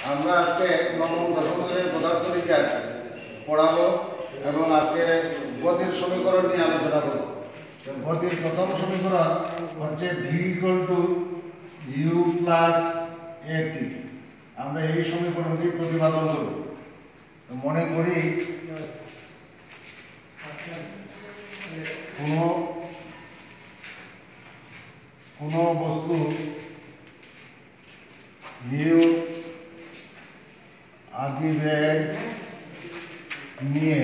আমরা আজকে নবম দশম শ্রেণীর পদার্থ বিজ্ঞান পড়াবো এবং আজকে গতির সমীকরণ নিয়ে আলোচনা করব। গতির প্রথম সমীকরণ হচ্ছে v = u + at। আমরা এই সমীকরণটি প্রতিপাদন করব। মনে করি কোনো বস্তু u আদিবেগ নিয়ে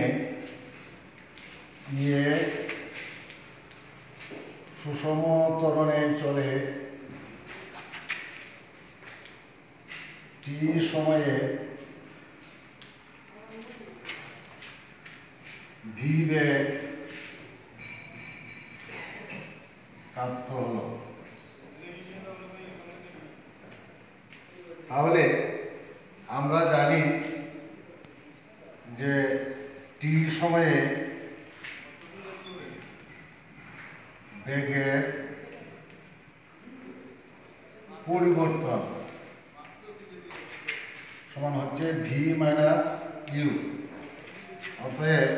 সুষম ত্বরণে চলে t সময়ে v বেগ প্রাপ্ত হলো। তাহলে আমরা জানি যে t সময়ে বেগের পরিবর্তন সমান হচ্ছে v - u। অতএব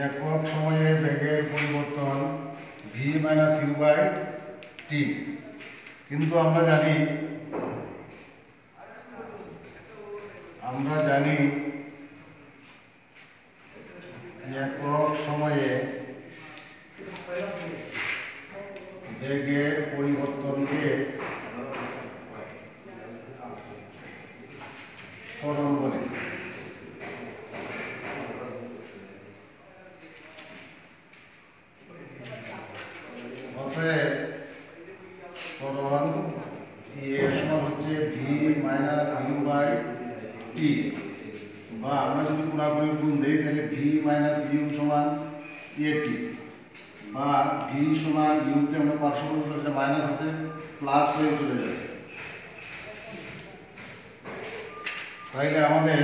একক সময়ে বেগের পরিবর্তন v - u/t। কিন্তু আমরা জানি একক সময়ে বেগের পরিবর্তনকে ত্বরণ বলে। অতএব ত্বরণ সমান হচ্ছে v - u/t, বা আমরা যদি পুরাপুরি গুণ দেই তাহলে v - u সমান at, বা v সমান u তে আমরা পার্শ্ববর্তী একটা মাইনাস আছে প্লাস হয়ে চলে যাবে। তাইলে আমাদের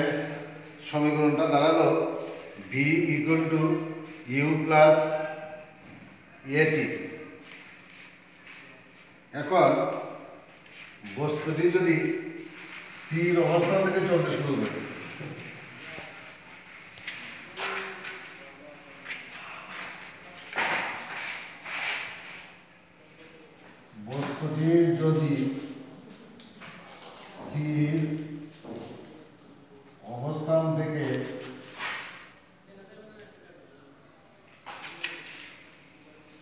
সমীকরণটা দাঁড়ালো v = u + at। এখন বস্তুটি যদি স্থির অবস্থা থেকে চলতে শুরু করে, বস্তুটি যদি স্থির অবস্থান থেকে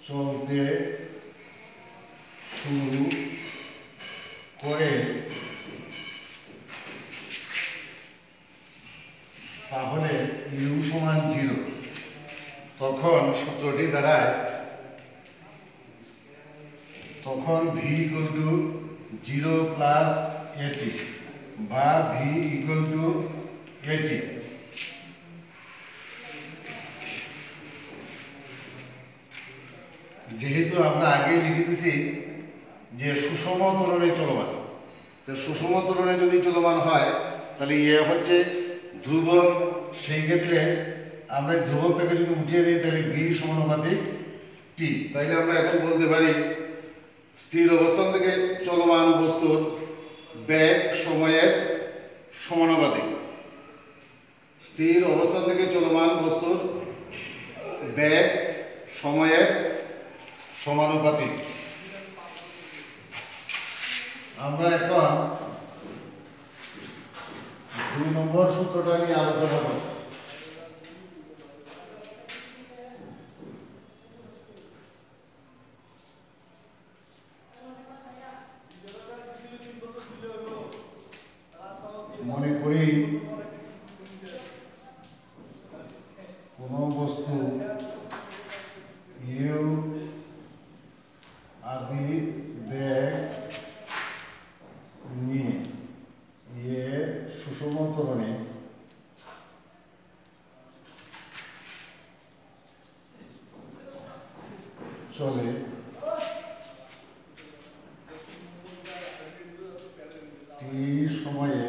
চলতে শুরু করে তাহলে u সমান 0। তখন সূত্রটি দাঁড়ায়, তখন v = 0 + at, বা v = at। যেহেতু আমরা আগেই লিখেছি যে সুষম ত্বরণে চলমান, তো সুষম ত্বরণে যদি চলমান হয় তাহলে হচ্ছে ধ্রুবক। সেই ক্ষেত্রে আমরা ধ্রুবকটাকে যদি উঠিয়ে দিই তাহলে v = t। তাইলে আমরা এখন বলতে পারি স্থির অবস্থান থেকে চলমান বস্তুর বেগ সময়ের সমানুপাতিক। স্থির অবস্থান থেকে চলমান বস্তুর বেগ সময়ের সমানুপাতিক। আমরা এখন 2 নম্বর সূত্রটা নিয়ে আলোচনা করব। মনে করি কোনো বস্তু u আদি বেগ নিয়ে সুষম ত্বরণে চলে t সময়ে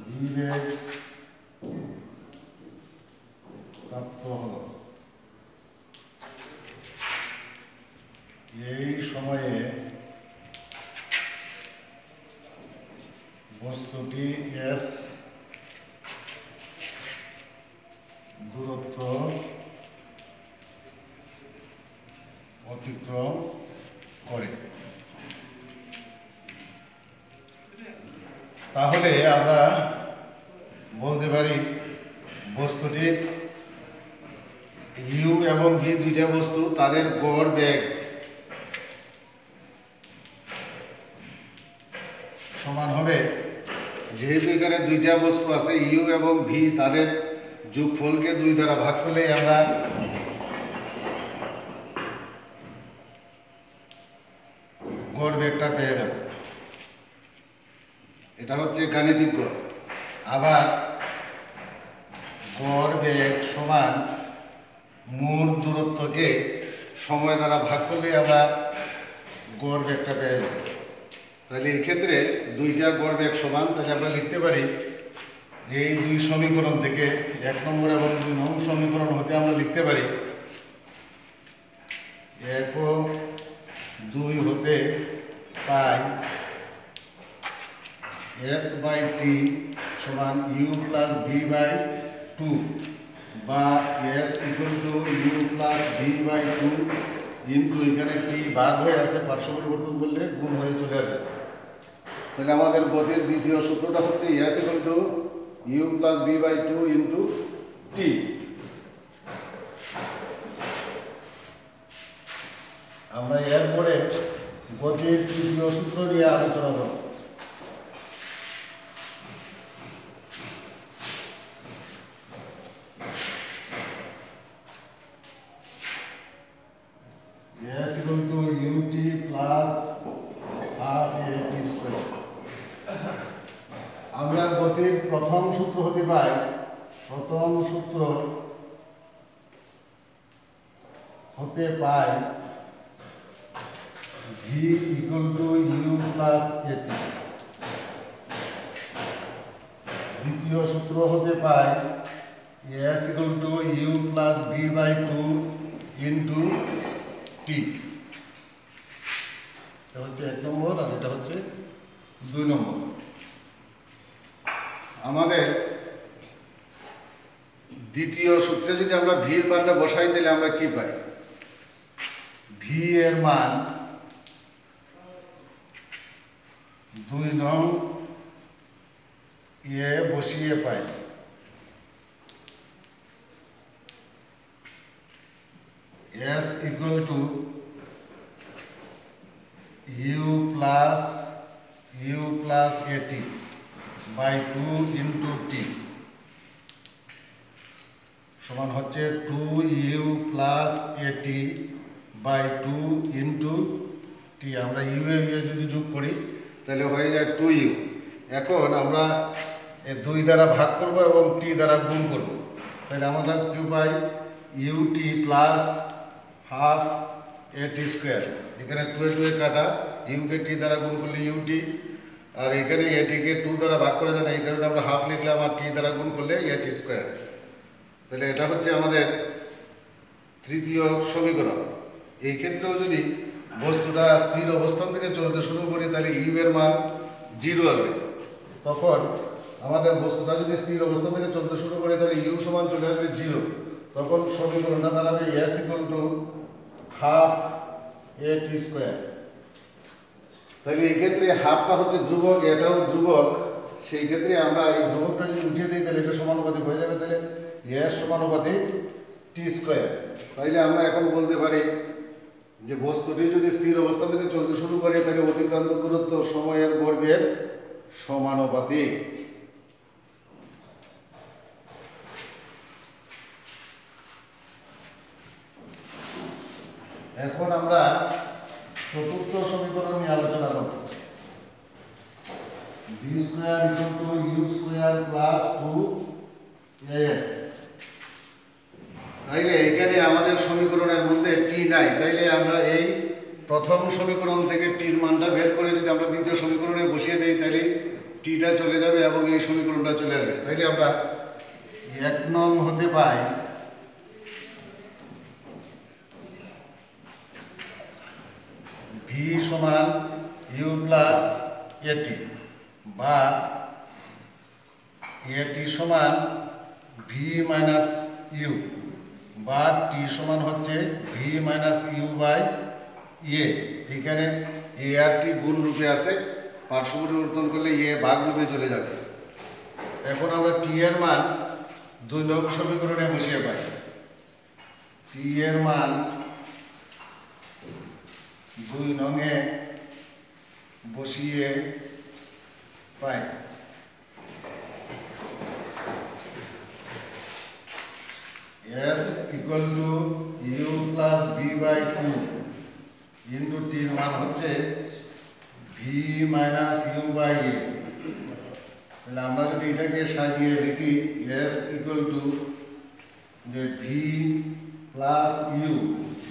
v বেগ প্রাপ্ত হলো। এই সময়ে বস্তুটি এস দূরত্ব অতিক্রম করে, তাহলে আমরা বলতে পারি বস্তুটির ইউ এবং ভি দুইটা বস্তু, তাদের গড় বেগ সমান হবে, যেহেতু এখানে দুইটা বস্তু আছে ইউ এবং ভি, তাদের যোগফলকে 2 দ্বারা ভাগ করলে আমরা গড় বেগটা পেয়ে যাব। এটা হচ্ছে গাণিতিক গড়। আবার গড় বেগ সমান মূল দূরত্বকে সময় দ্বারা ভাগ করলে আমরা গড় বেগটা পেয়ে যাব। তাহলে এই ক্ষেত্রে দুইটা গড় বেগ সমান, তাহলে আমরা লিখতে পারি যে এই দুই সমীকরণ থেকে 1 নম্বর এবং 2 নং সমীকরণ হতে আমরা লিখতে পারি 1 ও 2 হতে পাই s বাই টি সমান u প্লাস ভি বাই 2, বা s equal to u plus V by 2 into এখানে টি ভাগ হয়ে আছে, পার্শ্ব পরিবর্তন করলে গুণ হয়ে চলে আসে। তাহলে আমাদের গতির দ্বিতীয় সূত্রটা হচ্ছে s equal to u plus V by 2 into t. আমরা এরপরে গতির তৃতীয় সূত্র নিয়ে আলোচনা করব। s equal to ut plus half at square। আমরা গতির প্রথম সূত্র হতে পাই, প্রথম সূত্র হতে পাই v equal to u plus at। দ্বিতীয় সূত্র হতে পাই s equal to u plus v by 2 into t। এটা হচ্ছে 1 নম্বর আর এটা হচ্ছে 2 নম্বর। আমাদের দ্বিতীয় সূত্রে যদি আমরা v এর মানটা বসাই দিলে আমরা কি পাই? v এর মান 2 নং এ বসিয়ে পাই s equal to u plus at by 2 into t সমান হচ্ছে 2u plus at by 2 into t। আমরা u এ যদি যোগ করি তাহলে হয়ে যায় 2u। এখন আমরা 2 দ্বারা ভাগ করব এবং t দ্বারা গুণ করব, তাহলে আমরা কি পাই ut plus half at square. এখানে 2 এ কাটা, u কে t দ্বারা গুণ করলে ut, আর এখানে at কে 2 দ্বারা ভাগ করা যায় না, এই কারণে আমরা হাফ লিখলাম, আর t দ্বারা গুণ করলে at স্কয়ার। তাহলে এটা হচ্ছে আমাদের তৃতীয় সমীকরণ। এই ক্ষেত্রেও যদি বস্তুটা স্থির অবস্থান থেকে চলতে শুরু করি তাহলে u এর মান 0 আসবে। তখন আমাদের বস্তুটা যদি স্থির অবস্থান থেকে চলতে শুরু করে তাহলে u সমান চলে আসবে 0। তখন সমীকরণটা দাঁড়াবে s equal to half at square. তাহলে এই ক্ষেত্রে হাফটা হচ্ছে ধ্রুবক, এটাও ধ্রুবক, সেই ক্ষেত্রে আমরা এই ধ্রুবকটা যদি উঠিয়ে দিই তাহলে এটা সমানুপাতিক হয়ে যাবে, তাহলে s সমানুপাতিক t স্কয়ার। তাইলে আমরা এখন বলতে পারি যে বস্তুটি যদি স্থির অবস্থান থেকে চলতে শুরু করে তাহলে অতিক্রান্ত দূরত্ব সময়ের বর্গের সমানুপাতিক। এখন আমরা চতুর্থ সমীকরণ নিয়ে আলোচনা করব। v square equal to u square plus 2as। তাইলে এখানে আমাদের সমীকরণের মধ্যে t নাই, তাইলে আমরা এই প্রথম সমীকরণ থেকে t এর মানটা বের করে যদি আমরা দ্বিতীয় সমীকরণে বসিয়ে দেই তাহলে t টা চলে যাবে এবং এই সমীকরণটা চলে আসবে। তাইলে আমরা 1 নং হতে পাই v সমান u প্লাস at। বা এটি সমান ভি মাইনাস ইউ বা টি সমান হচ্ছে ভি মাইনাস ইউ বাই এ। এখানে এ আর টি গুণ রূপে আছে, পার্শ্ব পরিবর্তন করলে এ ভাগ রূপে চলে যাবে। এখন আমরা টি এর মান 2 নং সমীকরণে বসিয়ে পাই। টি এর মান 2 নংয়ে বসিয়ে পাই। S equal to u plus b by 2 into t এর মান হচ্ছে v minus u by a। তাহলে আমরা যদি এটাকে সাজিয়ে লিখি s equal to যে v plus u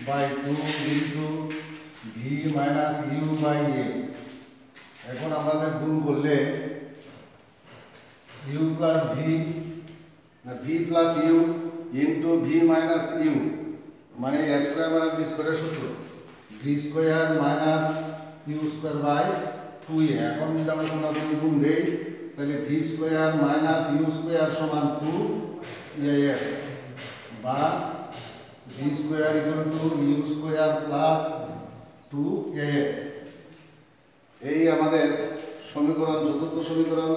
by 2 into v minus u by a। এখন আমাদের গুণ করলে u plus v না v plus u into v minus u মানে a square minus b square সূত্র v square minus u square by 2a। এখন যদি আমরা কোনো গুণ দেই তাহলে v square minus u square সমান 2as বা v square equal to u square plus 2as। এই আমাদের সমীকরণ, চতুর্থ সমীকরণ।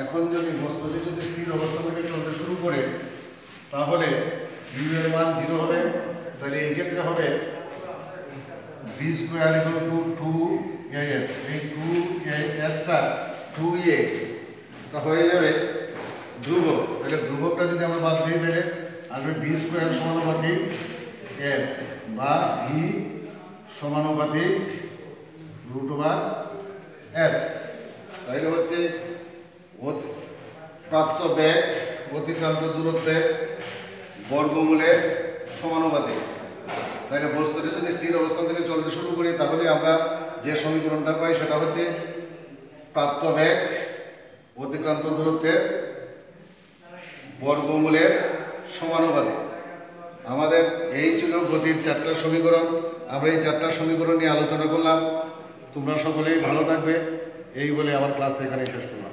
এখন যদি বস্তুটি যদি স্থির অবস্থা থেকে চলতে শুরু করে তাহলে u এর মান 0 হবে। তাহলে এই ক্ষেত্রে হবে v square equal to 2as। এই 2as টা 2a টা হয়ে যাবে ধ্রুবক। তাহলে ধ্রুবকটা যদি আমরা বাদ দিই তাহলে আসবে v স্কয়ার সমানুপাতিক s বা v সমানুপাতিক √s। তাহলে হচ্ছে প্রাপ্ত বেগ অতিক্রান্ত দূরত্বের বর্গমূলের সমানুপাতিক। তাহলে বস্তুটি যদি স্থির অবস্থান থেকে চলতে শুরু করি তাহলে আমরা যে সমীকরণটা পাই সেটা হচ্ছে প্রাপ্ত বেগ অতিক্রান্ত দূরত্বের বর্গমূলের সমানুপাতিক। আমাদের এই ছিল গতির 4টা সমীকরণ। আমরা এই 4টা সমীকরণ নিয়ে আলোচনা করলাম। তোমরা সকলেই ভালো থাকবে এই বলে আমার ক্লাস এখানে শেষ করলাম।